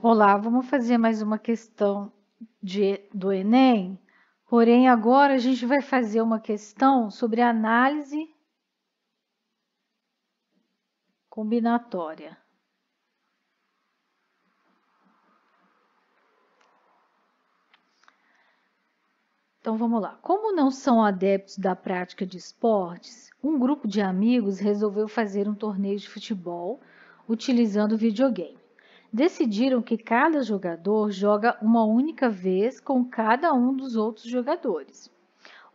Olá, vamos fazer mais uma questão do Enem, porém agora a gente vai fazer uma questão sobre análise combinatória. Então vamos lá. Como não são adeptos da prática de esportes, um grupo de amigos resolveu fazer um torneio de futebol utilizando videogame. Decidiram que cada jogador joga uma única vez com cada um dos outros jogadores.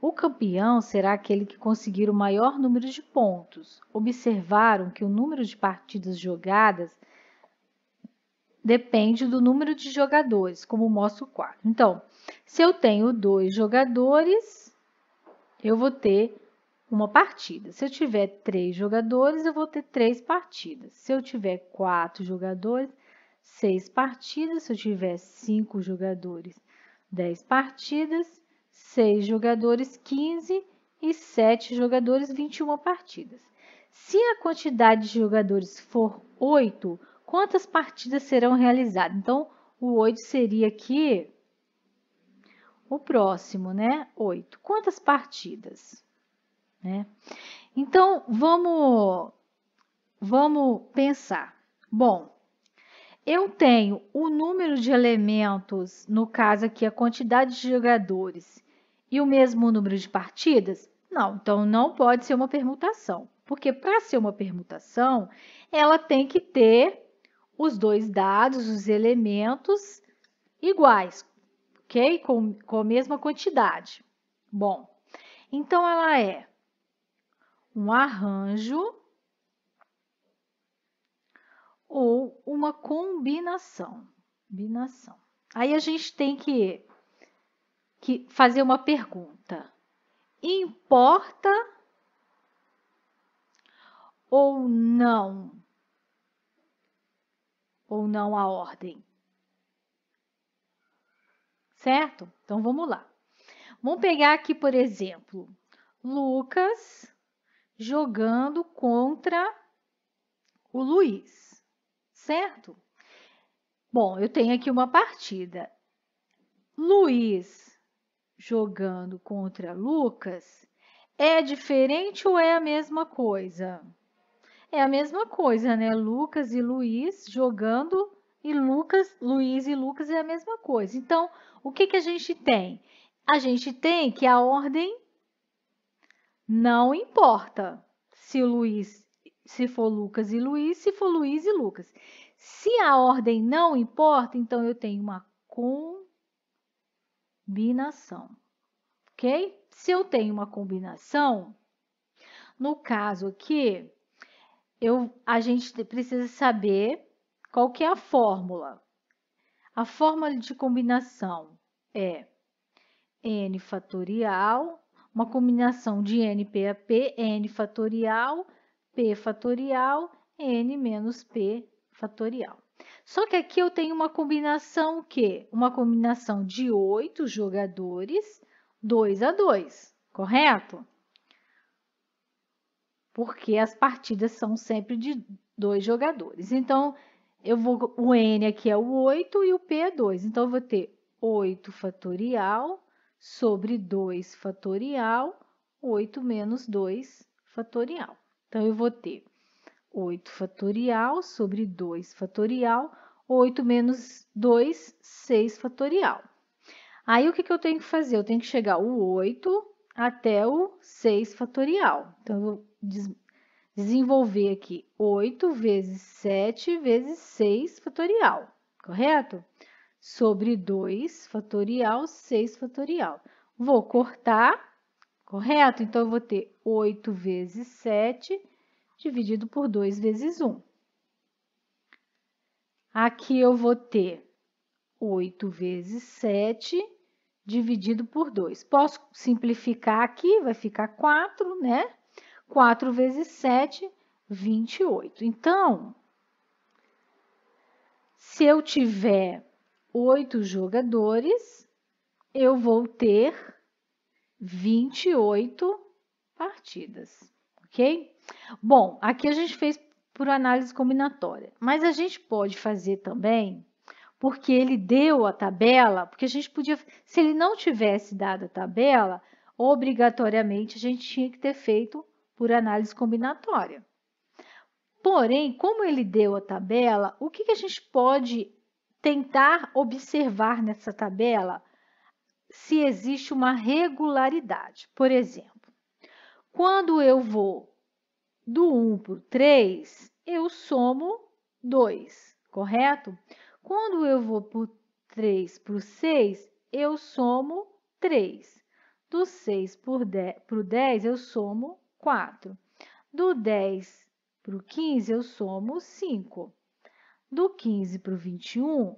O campeão será aquele que conseguir o maior número de pontos. Observaram que o número de partidas jogadas depende do número de jogadores, como mostra o quadro. Então, se eu tenho 2 jogadores, eu vou ter uma partida. Se eu tiver 3 jogadores, eu vou ter 3 partidas. Se eu tiver 4 jogadores, 6 partidas. Se eu tiver 5 jogadores, 10 partidas. 6 jogadores, 15 e 7 jogadores, 21 partidas. Se a quantidade de jogadores for 8, quantas partidas serão realizadas? Então, o 8 seria aqui o próximo, né? 8. Quantas partidas? Né? Então, vamos pensar. Bom, eu tenho o número de elementos, no caso aqui, a quantidade de jogadores, e o mesmo número de partidas? Não, então não pode ser uma permutação, porque para ser uma permutação, ela tem que ter os dois dados, os elementos iguais, ok? Com a mesma quantidade. Bom, então ela é um arranjo ou uma combinação. Aí a gente tem que fazer uma pergunta. Importa ou não? Ou não a ordem? Certo? Então vamos lá. Vamos pegar aqui, por exemplo, Lucas jogando contra o Luiz, certo? Bom, eu tenho aqui uma partida. Luiz jogando contra Lucas é diferente ou é a mesma coisa? É a mesma coisa, né? Lucas e Luiz jogando e Luiz e Lucas é a mesma coisa. Então, o que a gente tem? A gente tem que a ordem não importa se for Lucas e Luiz, se for Luiz e Lucas. Se a ordem não importa, então eu tenho uma combinação, ok? Se eu tenho uma combinação, no caso aqui, a gente precisa saber qual que é a fórmula. A fórmula de combinação é n fatorial, uma combinação de n p a p, n fatorial, p fatorial, n menos p fatorial. Só que aqui eu tenho uma combinação que? Uma combinação de 8 jogadores, 2 a 2, correto? Porque as partidas são sempre de 2 jogadores. Então, o n aqui é o 8 e o p é 2. Então, eu vou ter 8 fatorial sobre 2 fatorial, 8 menos 2 fatorial. Então, eu vou ter 8 fatorial sobre 2 fatorial, 8 menos 2, 6 fatorial. Aí, o que eu tenho que fazer? Eu tenho que chegar o 8 até o 6 fatorial. Então, eu vou desenvolver aqui 8 vezes 7 vezes 6 fatorial, correto? Sobre 2 fatorial, 6 fatorial. Vou cortar, correto? Então, eu vou ter 8 vezes 7 dividido por 2 vezes 1. Aqui eu vou ter 8 vezes 7 dividido por 2. Posso simplificar aqui, vai ficar 4, né? 4 vezes 7, 28. Então, se eu tiver 8 jogadores, eu vou ter 28 partidas, ok? Bom, aqui a gente fez por análise combinatória, mas a gente pode fazer também porque ele deu a tabela, porque a gente podia, se ele não tivesse dado a tabela, obrigatoriamente a gente tinha que ter feito por análise combinatória. Porém, como ele deu a tabela, o que a gente pode tentar observar nessa tabela? Se existe uma regularidade. Por exemplo, quando eu vou do 1 para o 3, eu somo 2, correto? Quando eu vou do 3 para o 6, eu somo 3. Do 6 para o 10, eu somo 4. Do 10 para o 15, eu somo 5. Do 15 para o 21,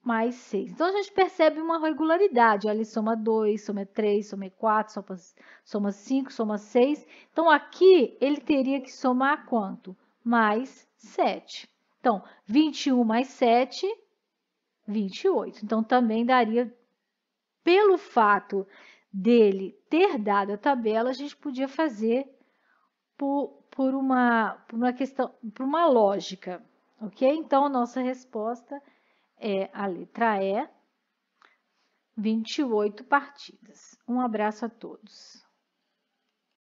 mais 6. Então, a gente percebe uma regularidade. Ele soma 2, soma 3, soma 4, soma 5, soma 6. Então, aqui, ele teria que somar quanto? Mais 7. Então, 21 mais 7, 28. Então, também daria, pelo fato dele ter dado a tabela, a gente podia fazer por uma questão, por uma lógica, ok? Então, a nossa resposta é a letra E, 28 partidas. Um abraço a todos.